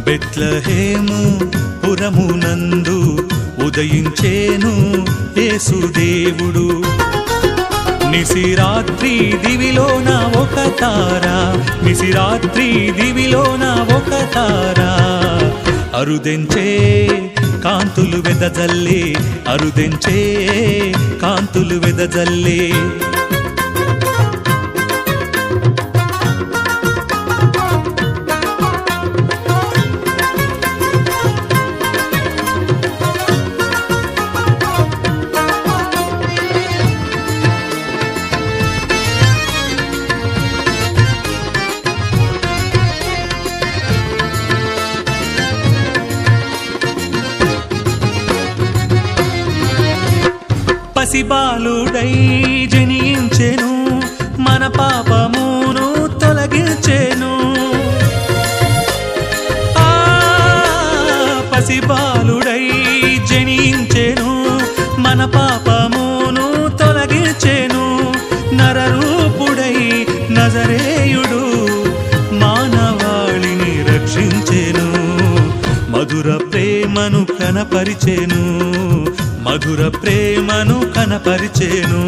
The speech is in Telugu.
బెత్లెహేము పురమునందు ఉదయించేను యేసుదేవుడు. నిశిరాత్రి దివిలోన ఒక తార, నిశిరాత్రి దివిలోన ఒక తార, అరుదెంచే కాంతులు వెదజల్లే, అరుదెంచే కాంతులు వెదజల్లే. పసిబాలుడై జనించెను, మన పాపమును తొలగించెను. పసిబాలుడై జనించెను, మన పాపమును తొలగించెను. నరరూపుడై నజరేయుడు మానవాళిని రక్షించెను. మధుర ప్రేమను కనపరిచెను, మధుర ప్రేమను కనపరిచెను.